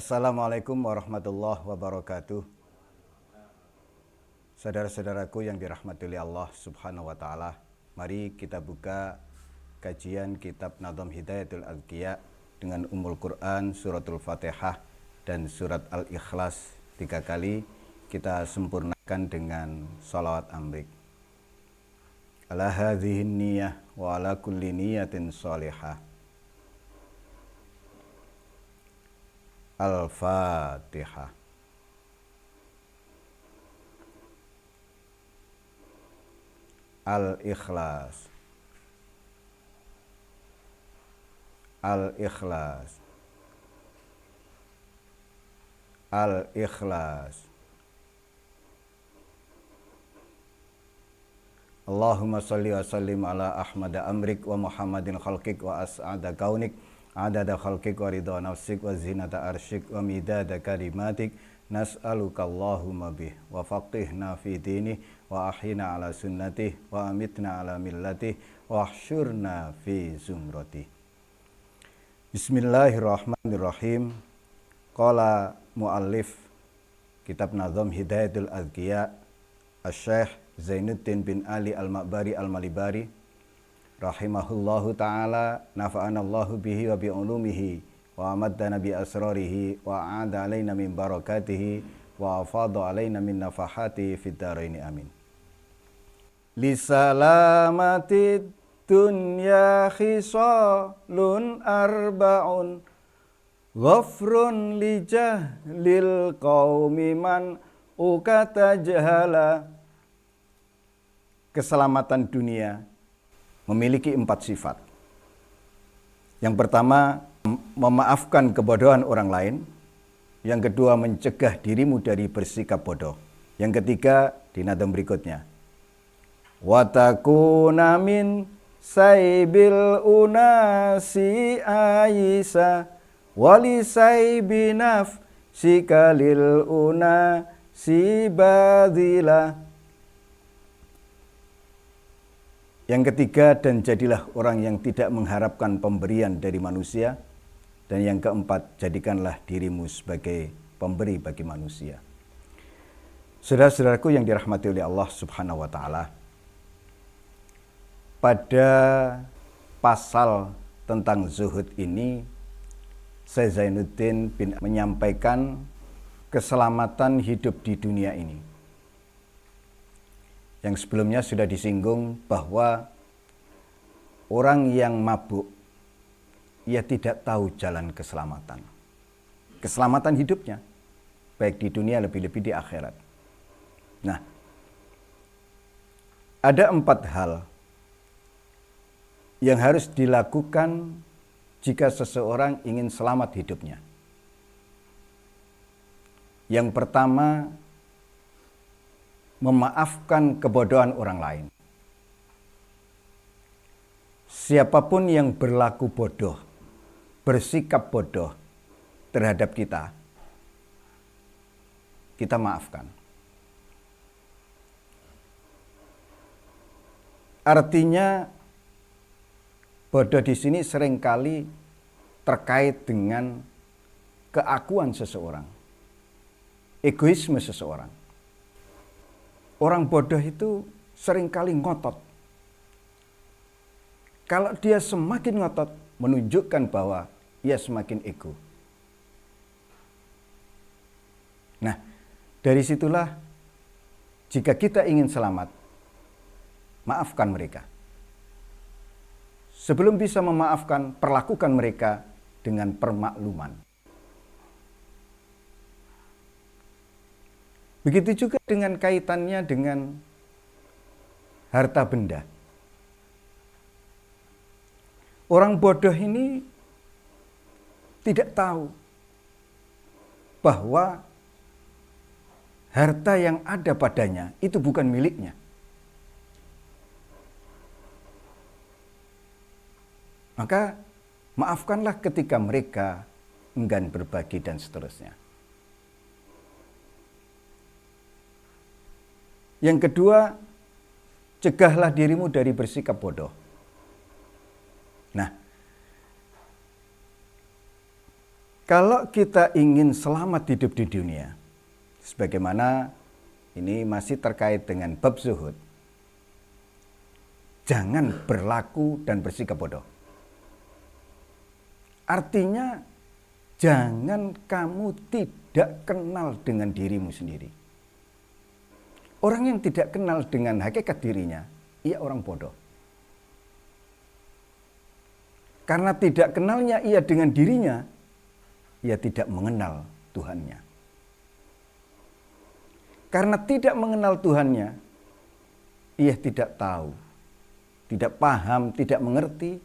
Assalamualaikum warahmatullahi wabarakatuh. Saudara-saudaraku yang dirahmati oleh Allah Subhanahu wa taala, mari kita buka kajian kitab Nadham Hidayatul Adqiya dengan Ummul Quran, suratul Fatihah dan surat Al-Ikhlas 3 kali. Kita sempurnakan dengan sholawat amrik. Ala hadhihin niyah wa ala kulli niyatin sholihah. Al-Fatihah. Al-Ikhlas. Al-Ikhlas. Al-Ikhlas. Allahumma salli wa sallim ala Ahmad amrik wa Muhammadin khalqik wa as'ada kaunik adada khalqik wa ridha nafsik wa zinata arsyik wa midada kalimatik. Nas'aluka Allahumma bih wa faqihna fi dinih wa ahyina ala sunnatih wa amitna ala millatih wa ahsyurna fi zumratih. Bismillahirrahmanirrahim. Qala muallif kitab Nadham Hidayatul Adqiya Asy-Syaikh Zainuddin bin Ali Al-Ma'bari Al-Malibari rahimahullahu ta'ala, nafa'anallahu bihi wa bi'ulumihi wa amaddana bi asrarihi wa a'ada alaina min barakatihi wa afadha alaina min nafahatihi fid dharaini amin. Li salamati dunya khisalun arba'un ghafrun li jahlil qaumi man ukata jahala. Keselamatan dunia memiliki 4 sifat. Yang pertama, memaafkan kebodohan orang lain. Yang kedua, mencegah dirimu dari bersikap bodoh. Yang ketiga, di nadam berikutnya, wa takuna min saibil unasi aisa wali saibi nafsika lil unasi badila. Yang ketiga, dan jadilah orang yang tidak mengharapkan pemberian dari manusia. Dan yang keempat, jadikanlah dirimu sebagai pemberi bagi manusia. Saudara-saudaraku yang dirahmati oleh Allah Subhanahu wa taala, pada pasal tentang zuhud ini, Syekh Zainuddin bin menyampaikan keselamatan hidup di dunia ini. Yang sebelumnya sudah disinggung bahwa orang yang mabuk, ia tidak tahu jalan keselamatan. Keselamatan hidupnya, baik di dunia lebih-lebih di akhirat. Nah, ada 4 hal yang harus dilakukan jika seseorang ingin selamat hidupnya. Yang pertama, memaafkan kebodohan orang lain. Siapapun yang berlaku bodoh, bersikap bodoh terhadap kita, kita maafkan. Artinya, bodoh di sini seringkali terkait dengan keakuan seseorang, egoisme seseorang. Orang bodoh itu seringkali ngotot. Kalau dia semakin ngotot, menunjukkan bahwa ia semakin ego. Nah, dari situlah jika kita ingin selamat, maafkan mereka. Sebelum bisa memaafkan, perlakukan mereka dengan permakluman. Begitu juga dengan kaitannya dengan harta benda. Orang bodoh ini tidak tahu bahwa harta yang ada padanya itu bukan miliknya. Maka maafkanlah ketika mereka enggan berbagi dan seterusnya. Yang kedua, cegahlah dirimu dari bersikap bodoh. Nah, Kalau kita ingin selamat hidup di dunia, sebagaimana ini masih terkait dengan bab zuhud, jangan berlaku dan bersikap bodoh. Artinya, jangan kamu tidak kenal dengan dirimu sendiri. Orang yang tidak kenal dengan hakikat dirinya, ia orang bodoh. Karena tidak kenalnya ia dengan dirinya, ia tidak mengenal Tuhannya. Karena tidak mengenal Tuhannya, ia tidak tahu, tidak paham, tidak mengerti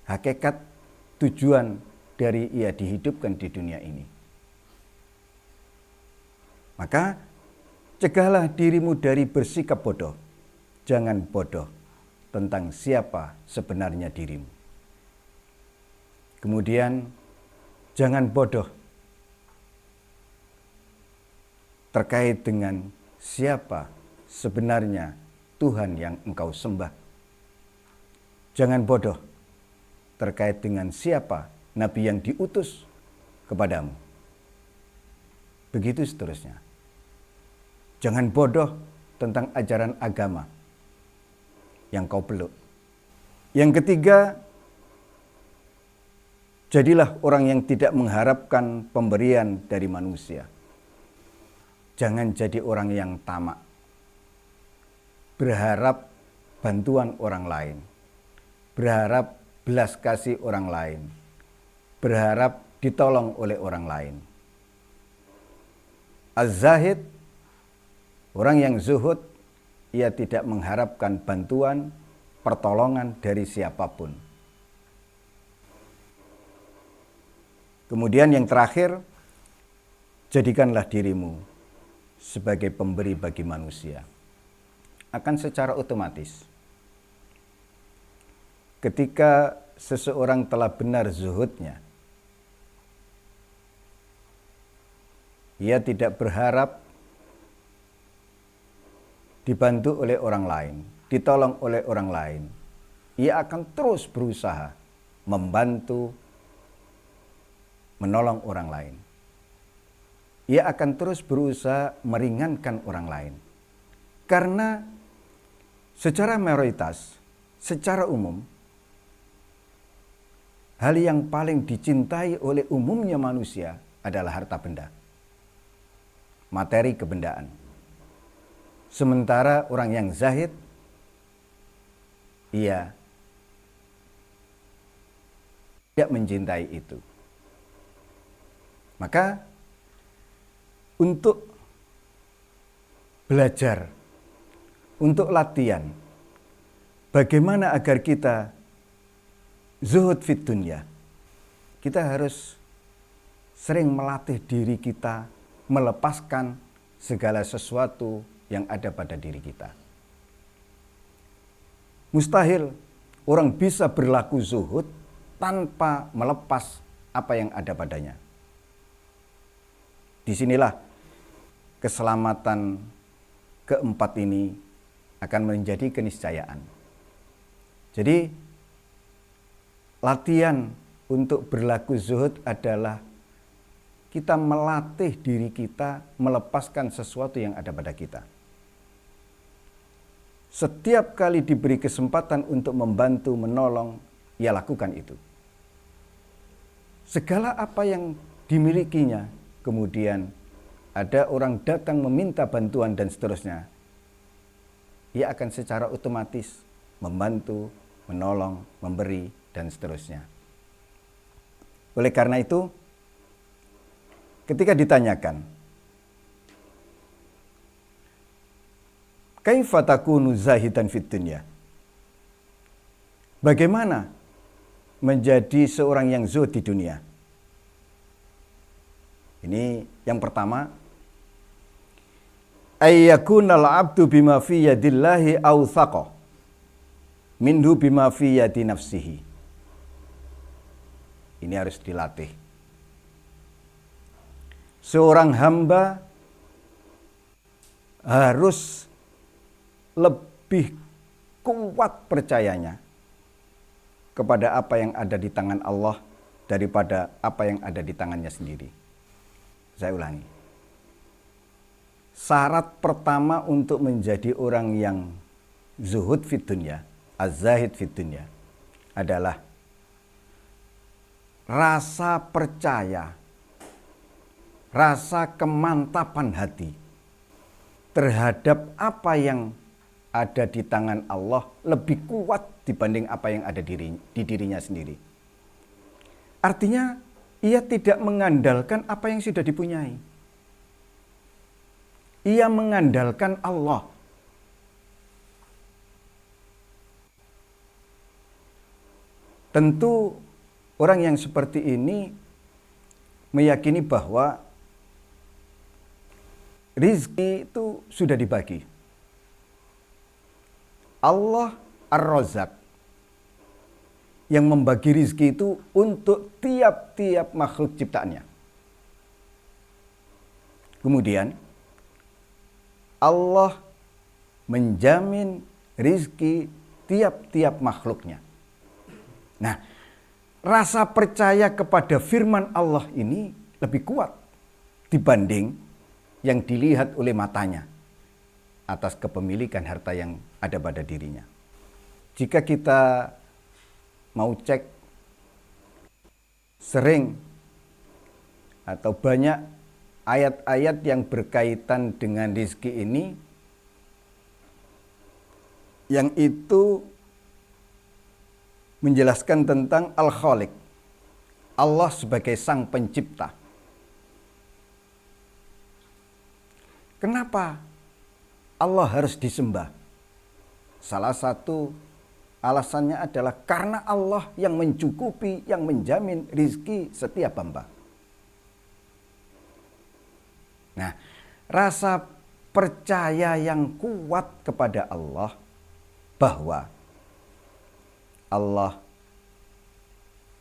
hakikat tujuan dari ia dihidupkan di dunia ini. Maka cegahlah dirimu dari bersikap bodoh. Jangan bodoh tentang siapa sebenarnya dirimu. Kemudian jangan bodoh terkait dengan siapa sebenarnya Tuhan yang engkau sembah. Jangan bodoh terkait dengan siapa Nabi yang diutus kepadamu. Begitu seterusnya. Jangan bodoh tentang ajaran agama yang kau peluk. Yang ketiga, jadilah orang yang tidak mengharapkan pemberian dari manusia. Jangan jadi orang yang tamak, berharap bantuan orang lain, berharap belas kasih orang lain, berharap ditolong oleh orang lain. Az-zahid, orang yang zuhud, ia tidak mengharapkan bantuan, pertolongan dari siapapun. Kemudian yang terakhir, jadikanlah dirimu sebagai pemberi bagi manusia. Akan secara otomatis, ketika seseorang telah benar zuhudnya, ia tidak berharap dibantu oleh orang lain, ditolong oleh orang lain. Ia akan terus berusaha membantu, menolong orang lain. Ia akan terus berusaha meringankan orang lain. Karena secara mayoritas, secara umum, hal yang paling dicintai oleh umumnya manusia adalah harta benda, materi kebendaan. Sementara orang yang zahid, ia tidak mencintai itu. Maka untuk belajar, untuk latihan, bagaimana agar kita zuhud fid dunya, kita harus sering melatih diri kita melepaskan segala sesuatu yang ada pada diri kita. Mustahil orang bisa berlaku zuhud tanpa melepas apa yang ada padanya. Disinilah keselamatan keempat ini akan menjadi keniscayaan. Jadi latihan untuk berlaku zuhud adalah kita melatih diri kita melepaskan sesuatu yang ada pada kita. Setiap kali diberi kesempatan untuk membantu, menolong, ia lakukan itu. Segala apa yang dimilikinya, kemudian ada orang datang meminta bantuan dan seterusnya, ia akan secara otomatis membantu, menolong, memberi, dan seterusnya. Oleh karena itu, ketika ditanyakan, kaifa takunu zahidan fid dunya? Bagaimana menjadi seorang yang zuhud di dunia? Ini yang pertama, ayyakunal abdu bima fi yadillahi awthaqa minhu bima fi yadi nafsihi. Ini harus dilatih. Seorang hamba harus lebih kuat percayanya kepada apa yang ada di tangan Allah daripada apa yang ada di tangannya sendiri. Saya ulangi. Syarat pertama untuk menjadi orang yang zuhud fid dunya, az-zahid fid dunya, adalah rasa percaya, rasa kemantapan hati terhadap apa yang ada di tangan Allah lebih kuat dibanding apa yang ada di dirinya sendiri. Artinya, ia tidak mengandalkan apa yang sudah dipunyai. Ia mengandalkan Allah. Tentu orang yang seperti ini meyakini bahwa rizki itu sudah dibagi. Allah Ar-Razzaq yang membagi rizki itu untuk tiap-tiap makhluk ciptaannya. Kemudian Allah menjamin rizki tiap-tiap makhluknya. Nah, rasa percaya kepada firman Allah ini lebih kuat dibanding yang dilihat oleh matanya atas kepemilikan harta yang ada pada dirinya. Jika kita mau cek sering atau banyak ayat-ayat yang berkaitan dengan rizki ini, yang itu menjelaskan tentang Al-Khaliq, Allah sebagai sang pencipta. Kenapa Allah harus disembah? Salah satu alasannya adalah karena Allah yang mencukupi, yang menjamin rizki setiap hamba. Nah, rasa percaya yang kuat kepada Allah bahwa Allah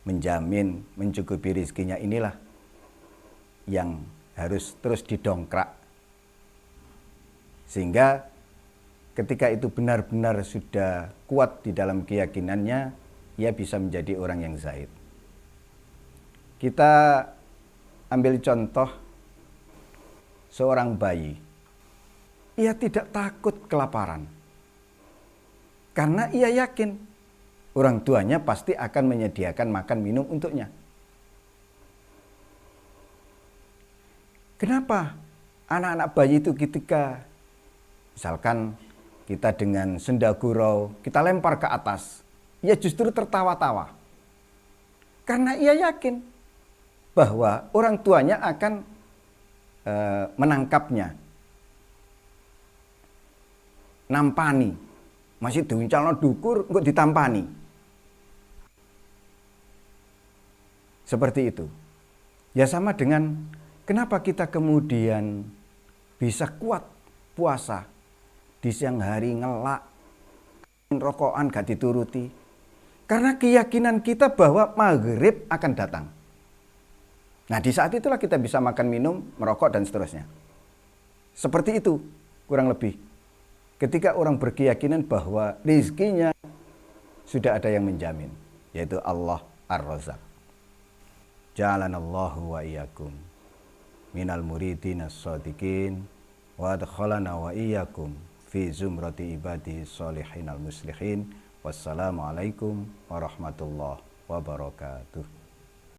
menjamin mencukupi rizkinya inilah yang harus terus didongkrak. Sehingga ketika itu benar-benar sudah kuat di dalam keyakinannya, ia bisa menjadi orang yang zahid. Kita ambil contoh seorang bayi. Ia tidak takut kelaparan. Karena ia yakin orang tuanya pasti akan menyediakan makan minum untuknya. Kenapa anak-anak bayi itu ketika misalkan kita dengan senda gurau, kita lempar ke atas, ia justru tertawa-tawa. Karena ia yakin bahwa orang tuanya akan menangkapnya, nampani, masih diuncalno dukur, kok ditampani. Seperti itu. Ya sama dengan kenapa kita kemudian bisa kuat puasa, di siang hari ngelak, rokokan gak dituruti. Karena keyakinan kita bahwa maghrib akan datang. Nah, di saat itulah kita bisa makan, minum, merokok, dan seterusnya. Seperti itu, kurang lebih. Ketika orang berkeyakinan bahwa rizkinya sudah ada yang menjamin, yaitu Allah Ar-Razzaq. Ja'alanallahu wa iyyakum minal muridin as-shadiqin wa adkhalana wa iyyakum fi zumrati ibadi sholihin al-muslihin. Wassalamualaikum warahmatullahi wabarakatuh.